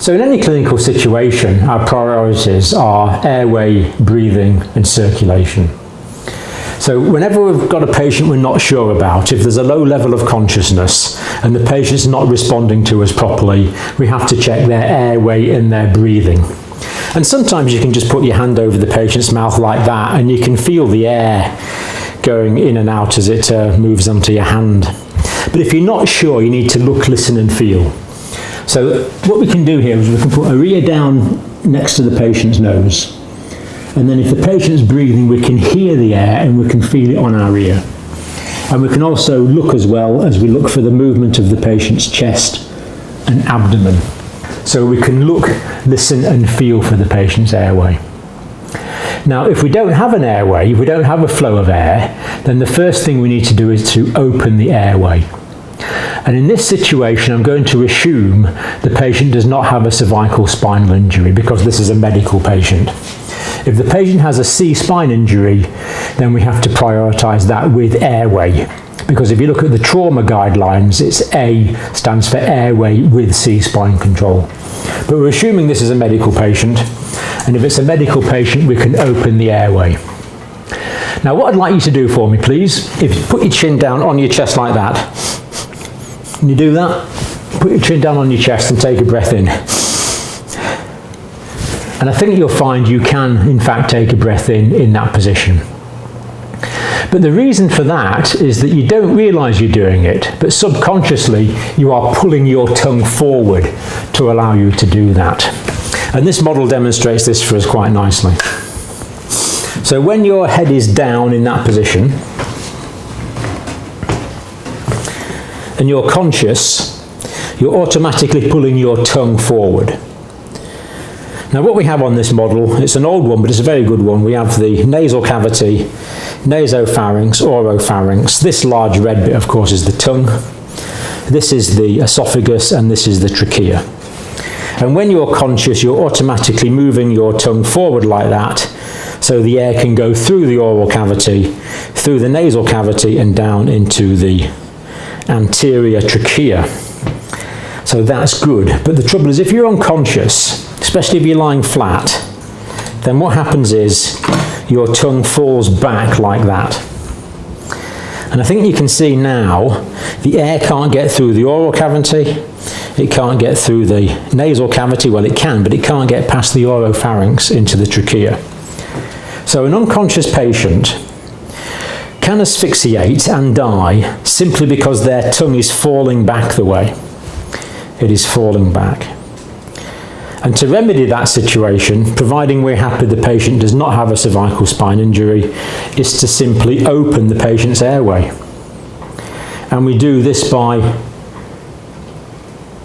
So in any clinical situation, our priorities are airway, breathing, and circulation. So whenever we've got a patient we're not sure about, if there's a low level of consciousness and the patient's not responding to us properly, we have to check their airway and their breathing. And sometimes you can just put your hand over the patient's mouth like that and you can feel the air going in and out as it moves onto your hand. But if you're not sure, you need to look, listen and feel. So what we can do here is we can put our ear down next to the patient's nose. And then if the patient's breathing, we can hear the air and we can feel it on our ear. And we can also look as well as we look for the movement of the patient's chest and abdomen. So we can look, listen and feel for the patient's airway. Now, if we don't have an airway, if we don't have a flow of air, then the first thing we need to do is to open the airway. And in this situation, I'm going to assume the patient does not have a cervical spinal injury because this is a medical patient. If the patient has a C spine injury, then we have to prioritise that with airway. Because if you look at the trauma guidelines, it's A stands for airway with C spine control. But we're assuming this is a medical patient, and if it's a medical patient, we can open the airway. Now, what I'd like you to do for me, please, if you put your chin down on your chest like that, can you do that? Put your chin down on your chest and take a breath in. And I think you'll find you can, in fact, take a breath in that position. But the reason for that is that you don't realise you're doing it, but subconsciously you are pulling your tongue forward to allow you to do that. And this model demonstrates this for us quite nicely. So when your head is down in that position, and you're conscious, you're automatically pulling your tongue forward. Now what we have on this model, it's an old one, but it's a very good one. We have the nasal cavity, nasopharynx, oropharynx. This large red bit, of course, is the tongue. This is the esophagus, and this is the trachea. And when you're conscious, you're automatically moving your tongue forward like that, so the air can go through the oral cavity, through the nasal cavity, and down into the anterior trachea. So that's good. But the trouble is, if you're unconscious, especially if you're lying flat, then what happens is your tongue falls back like that. And I think you can see now the air can't get through the oral cavity, it can't get through the nasal cavity, well it can, but it can't get past the oropharynx into the trachea. So an unconscious patient can asphyxiate and die simply because their tongue is falling back the way. It is falling back. And to remedy that situation, providing we're happy the patient does not have a cervical spine injury, is to simply open the patient's airway. And we do this by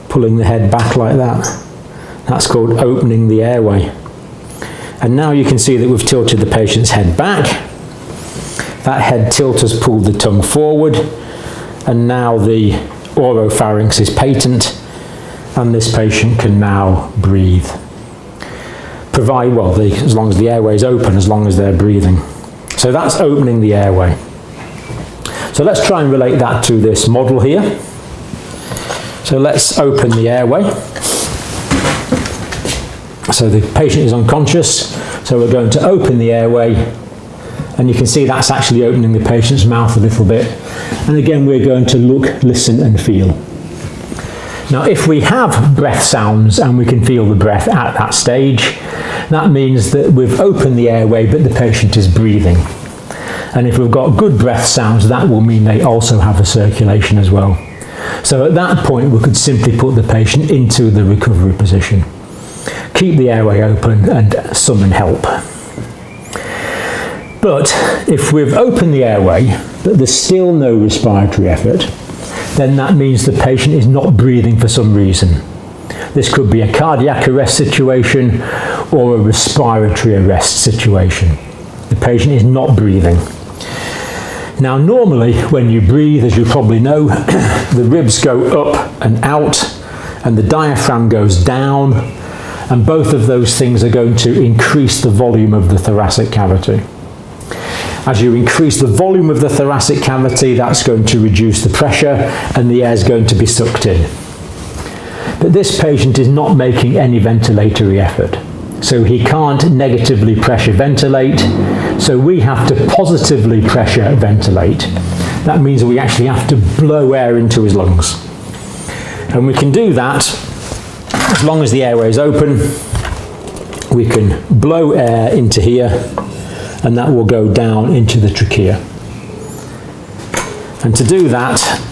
pulling the head back like that. That's called opening the airway. And now you can see that we've tilted the patient's head back. That head tilt has pulled the tongue forward, and now the oropharynx is patent, and this patient can now breathe. As long as the airway is open, as long as they're breathing. So that's opening the airway. So let's try and relate that to this model here. So let's open the airway. So the patient is unconscious, so we're going to open the airway, and you can see that's actually opening the patient's mouth a little bit. And again, we're going to look, listen and feel. Now, if we have breath sounds and we can feel the breath at that stage, that means that we've opened the airway, but the patient is breathing. And if we've got good breath sounds, that will mean they also have a circulation as well. So at that point, we could simply put the patient into the recovery position. Keep the airway open and summon help. But if we've opened the airway, but there's still no respiratory effort, then that means the patient is not breathing for some reason. This could be a cardiac arrest situation or a respiratory arrest situation. The patient is not breathing. Now, normally when you breathe, as you probably know, the ribs go up and out and the diaphragm goes down, and both of those things are going to increase the volume of the thoracic cavity. As you increase the volume of the thoracic cavity, that's going to reduce the pressure and the air is going to be sucked in. But but this patient is not making any ventilatory effort. So he can't negatively pressure ventilate, so we have to positively pressure ventilate. That means we actually have to blow air into his lungs. And we can do that as long as the airway is open. We can blow air into here, and that will go down into the trachea. And to do that,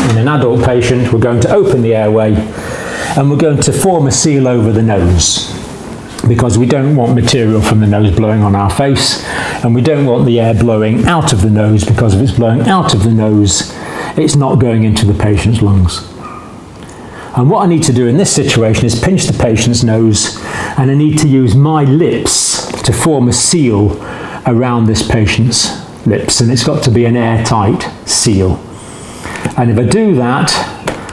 in an adult patient, we're going to open the airway and we're going to form a seal over the nose, because we don't want material from the nose blowing on our face, and we don't want the air blowing out of the nose, because if it's blowing out of the nose, it's not going into the patient's lungs. And what I need to do in this situation is pinch the patient's nose, and I need to use my lips to form a seal around this patient's lips, and it's got to be an airtight seal. And if I do that,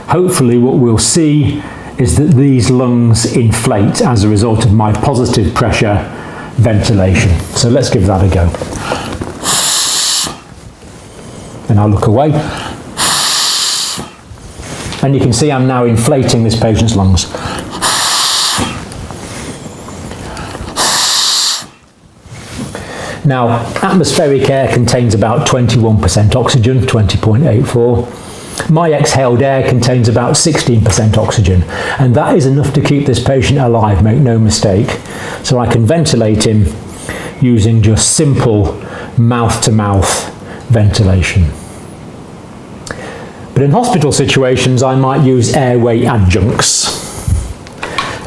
hopefully what we'll see is that these lungs inflate as a result of my positive pressure ventilation. So let's give that a go. And I'll look away. And you can see I'm now inflating this patient's lungs. Now, atmospheric air contains about 21% oxygen, 20.84. My exhaled air contains about 16% oxygen, and that is enough to keep this patient alive, make no mistake. So I can ventilate him using just simple mouth-to-mouth ventilation. But in hospital situations, I might use airway adjuncts.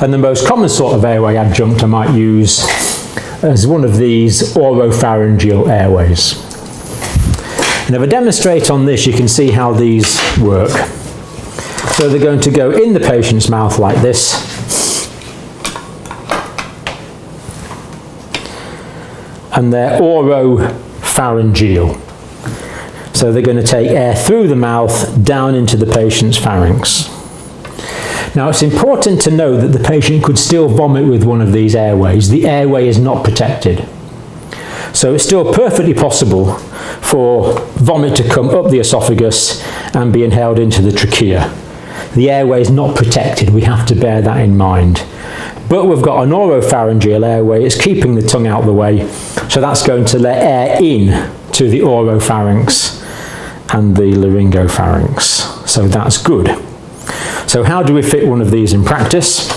And the most common sort of airway adjunct I might use is one of these oropharyngeal airways. And if I demonstrate on this, you can see how these work. So they're going to go in the patient's mouth like this. And they're oropharyngeal. So they're going to take air through the mouth down into the patient's pharynx. Now, it's important to know that the patient could still vomit with one of these airways. The airway is not protected. So it's still perfectly possible for vomit to come up the esophagus and be inhaled into the trachea. The airway is not protected. We have to bear that in mind. But we've got an oropharyngeal airway. It's keeping the tongue out the way. So that's going to let air in to the oropharynx and the laryngopharynx. So that's good. So how do we fit one of these in practice?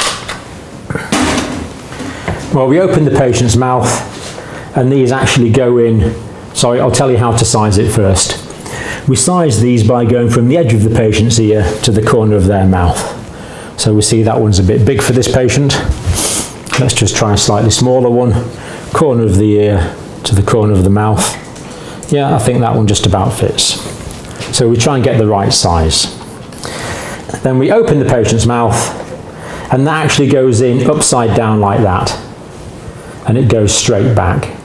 Well, we open the patient's mouth, and these actually go in. Sorry, I'll tell you how to size it first. We size these by going from the edge of the patient's ear to the corner of their mouth. So we see that one's a bit big for this patient. Let's just try a slightly smaller one. Corner of the ear to the corner of the mouth. Yeah, I think that one just about fits. So we try and get the right size. Then we open the patient's mouth, and that actually goes in upside down like that, and it goes straight back.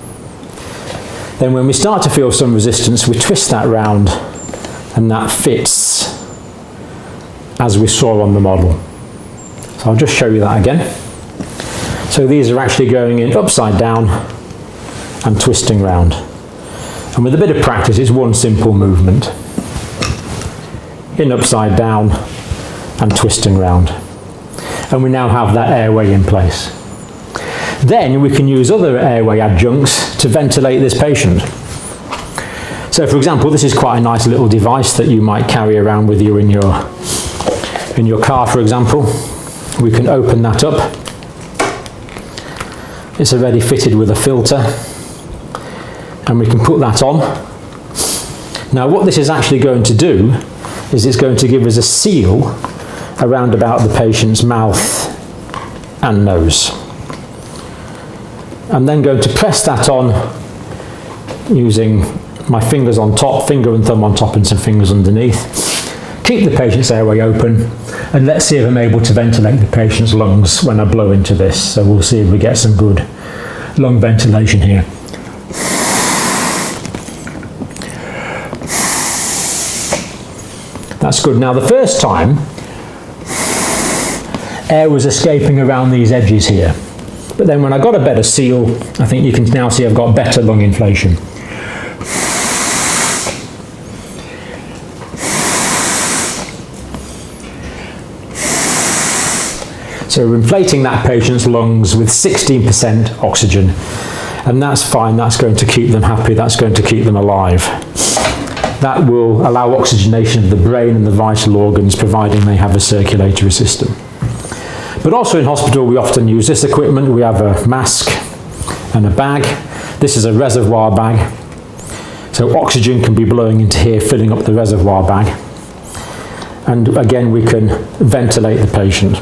Then when we start to feel some resistance, we twist that round, and that fits as we saw on the model. So I'll just show you that again. So these are actually going in upside down and twisting round. And with a bit of practice, it's one simple movement. In upside down and twisting round. And we now have that airway in place. Then we can use other airway adjuncts to ventilate this patient. So for example, this is quite a nice little device that you might carry around with you in your car, for example. We can open that up. It's already fitted with a filter, and we can put that on. Now what this is actually going to do is it's going to give us a seal around about the patient's mouth and nose. I'm then going to press that on using my fingers on top, finger and thumb on top and some fingers underneath. Keep the patient's airway open, and let's see if I'm able to ventilate the patient's lungs when I blow into this. So we'll see if we get some good lung ventilation here. That's good. Now the first time, air was escaping around these edges here. But then when I got a better seal, I think you can now see I've got better lung inflation. So we're inflating that patient's lungs with 16% oxygen, and that's fine, that's going to keep them happy, that's going to keep them alive. That will allow oxygenation of the brain and the vital organs, providing they have a circulatory system. But also in hospital we often use this equipment. We have a mask and a bag. This is a reservoir bag. So oxygen can be blowing into here, filling up the reservoir bag. And again, we can ventilate the patient.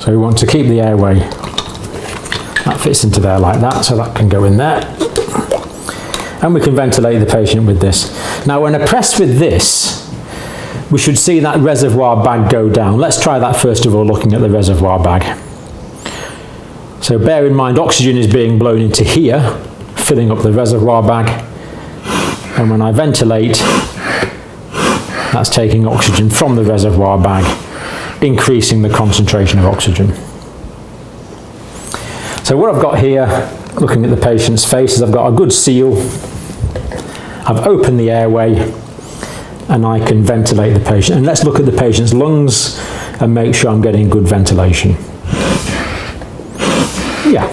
So we want to keep the airway. That fits into there like that, so that can go in there. And we can ventilate the patient with this. Now when I press with this, we should see that reservoir bag go down. Let's try that first of all, looking at the reservoir bag. So bear in mind, oxygen is being blown into here, filling up the reservoir bag. And when I ventilate, that's taking oxygen from the reservoir bag, increasing the concentration of oxygen. So what I've got here, looking at the patient's face, is I've got a good seal. I've opened the airway and I can ventilate the patient. And let's look at the patient's lungs and make sure I'm getting good ventilation. Yeah.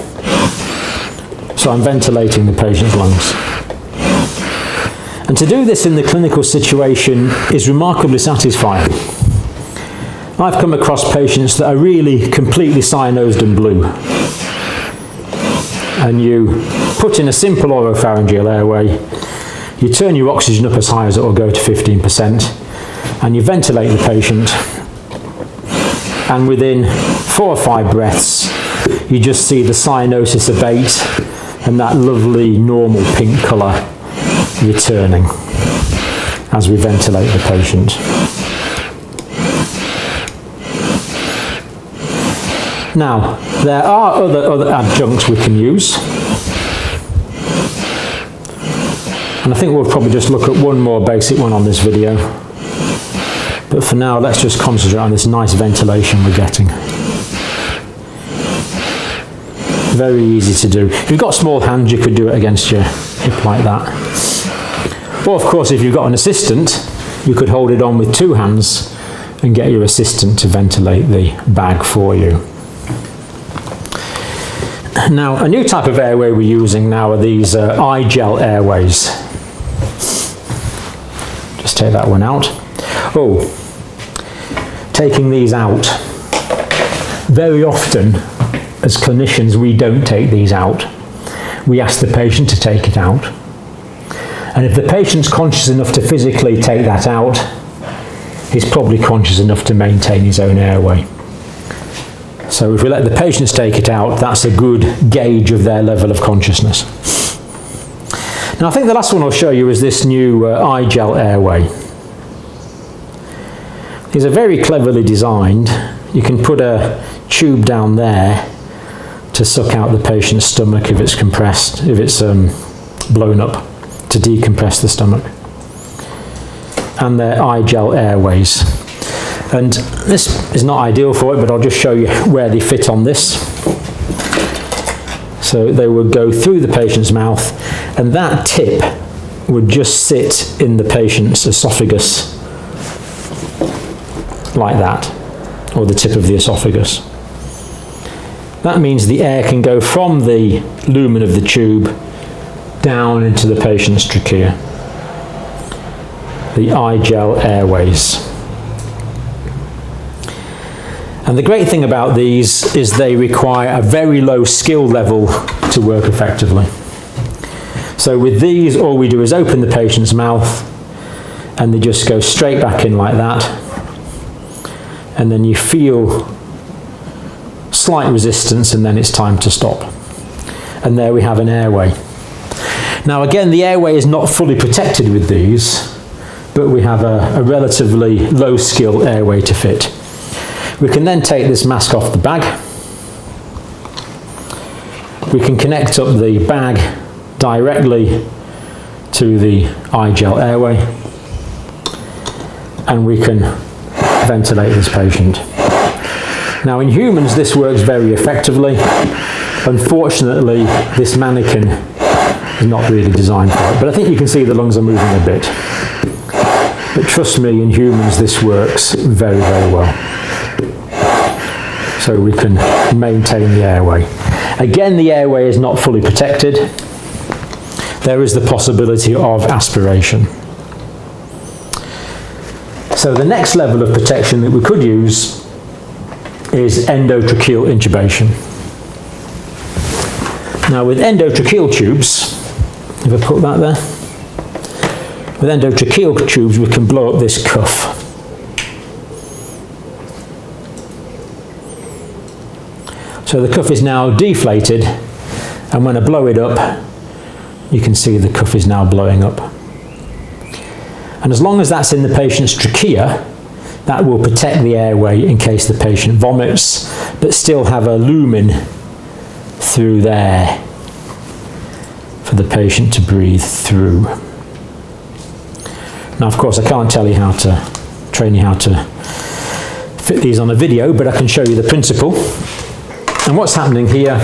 So I'm ventilating the patient's lungs. And to do this in the clinical situation is remarkably satisfying. I've come across patients that are really completely cyanosed and blue. And you put in a simple oropharyngeal airway, you turn your oxygen up as high as it will go to 15%, and you ventilate the patient, and within 4 or 5 breaths, you just see the cyanosis abate and that lovely normal pink colour returning as we ventilate the patient. Now, there are other adjuncts we can use. And I think we'll probably just look at one more basic one on this video. But for now, let's just concentrate on this nice ventilation we're getting. Very easy to do. If you've got small hands, you could do it against your hip like that. Or of course, if you've got an assistant, you could hold it on with 2 hands and get your assistant to ventilate the bag for you. Now, a new type of airway we're using now are these I-gel airways. Just take that one out. Oh, taking these out. Very often, as clinicians, we don't take these out. We ask the patient to take it out. And if the patient's conscious enough to physically take that out, he's probably conscious enough to maintain his own airway. So if we let the patients take it out, that's a good gauge of their level of consciousness. Now I think the last one I'll show you is this new I-gel airway. These are very cleverly designed. You can put a tube down there to suck out the patient's stomach if it's compressed, if it's blown up, to decompress the stomach. And they're I-gel airways. And this is not ideal for it, but I'll just show you where they fit on this. So they would go through the patient's mouth, and that tip would just sit in the patient's esophagus, like that, or the tip of the esophagus. That means the air can go from the lumen of the tube down into the patient's trachea. The I-gel airways. And the great thing about these is they require a very low skill level to work effectively. So with these, all we do is open the patient's mouth and they just go straight back in like that. And then you feel slight resistance and then it's time to stop. And there we have an airway. Now again, the airway is not fully protected with these, but we have a relatively low skill airway to fit. We can then take this mask off the bag. We can connect up the bag directly to the I-gel airway, and we can ventilate this patient. Now in humans this works very effectively. Unfortunately this mannequin is not really designed for it, but I think you can see the lungs are moving a bit. But trust me, in humans this works very, very well. so we can maintain the airway. Again, the airway is not fully protected. There is the possibility of aspiration. So the next level of protection that we could use is endotracheal intubation. Now with endotracheal tubes, if I put that there, with endotracheal tubes we can blow up this cuff. So the cuff is now deflated, and when I blow it up, you can see the cuff is now blowing up. And as long as that's in the patient's trachea, that will protect the airway in case the patient vomits, but still have a lumen through there for the patient to breathe through. Now, of course, I can't tell you how to train you how to fit these on a video, but I can show you the principle. And what's happening here,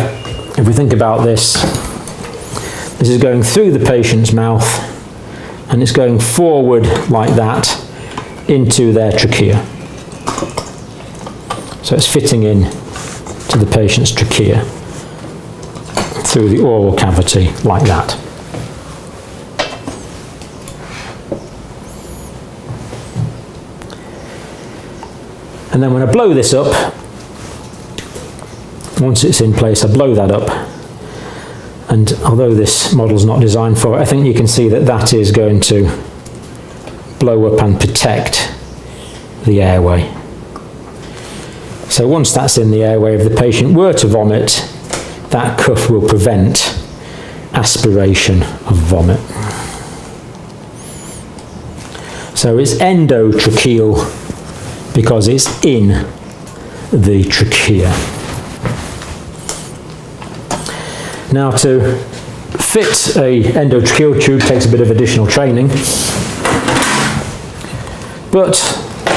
if we think about this, this is going through the patient's mouth and it's going forward like that into their trachea. So it's fitting in to the patient's trachea through the oral cavity like that. And then when I blow this up, once it's in place, I blow that up. And although this model's not designed for it, I think you can see that that is going to blow up and protect the airway. So once that's in the airway, if the patient were to vomit, that cuff will prevent aspiration of vomit. So it's endotracheal because it's in the trachea. Now, to fit a endotracheal tube takes a bit of additional training, but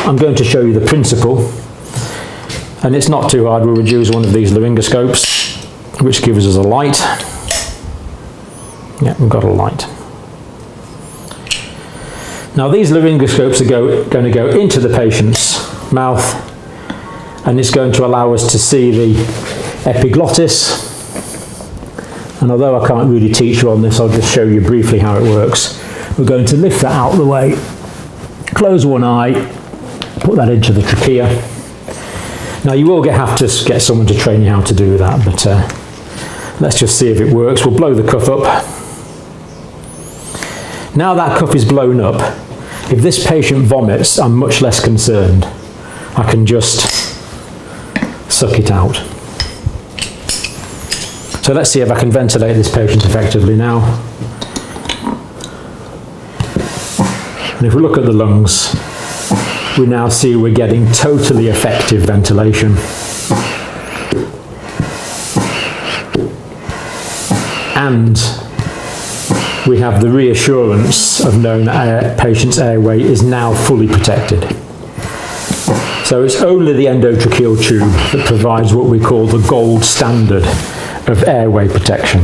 I'm going to show you the principle, and it's not too hard. We would use one of these laryngoscopes, which gives us a light. Yeah, we've got a light. Now these laryngoscopes are going to go into the patient's mouth, and it's going to allow us to see the epiglottis. And although I can't really teach you on this, I'll just show you briefly how it works. We're going to lift that out of the way, close one eye, put that into the trachea. Now you will have to get someone to train you how to do that, but let's just see if it works. We'll blow the cuff up. Now that cuff is blown up, if this patient vomits, I'm much less concerned. I can just suck it out. So let's see if I can ventilate this patient effectively now. And if we look at the lungs, we now see we're getting totally effective ventilation. And we have the reassurance of knowing that our patient's airway is now fully protected. So it's only the endotracheal tube that provides what we call the gold standard of airway protection.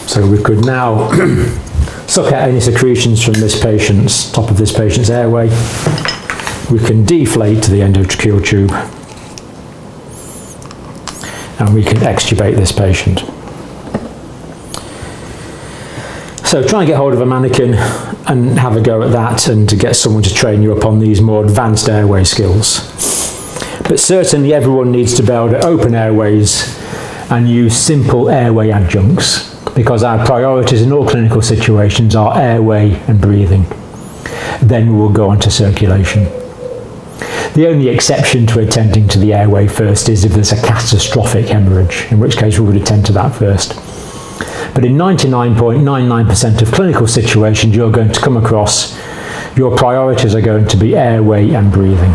So we could now suck out any secretions from this patient's, top of this patient's airway. We can deflate the endotracheal tube and we can extubate this patient. So try and get hold of a mannequin and have a go at that, and to get someone to train you up on these more advanced airway skills. But certainly everyone needs to be able to open airways and use simple airway adjuncts, because our priorities in all clinical situations are airway and breathing. Then we will go on to circulation. The only exception to attending to the airway first is if there's a catastrophic hemorrhage, in which case we would attend to that first. But in 99.99% of clinical situations you're going to come across, your priorities are going to be airway and breathing.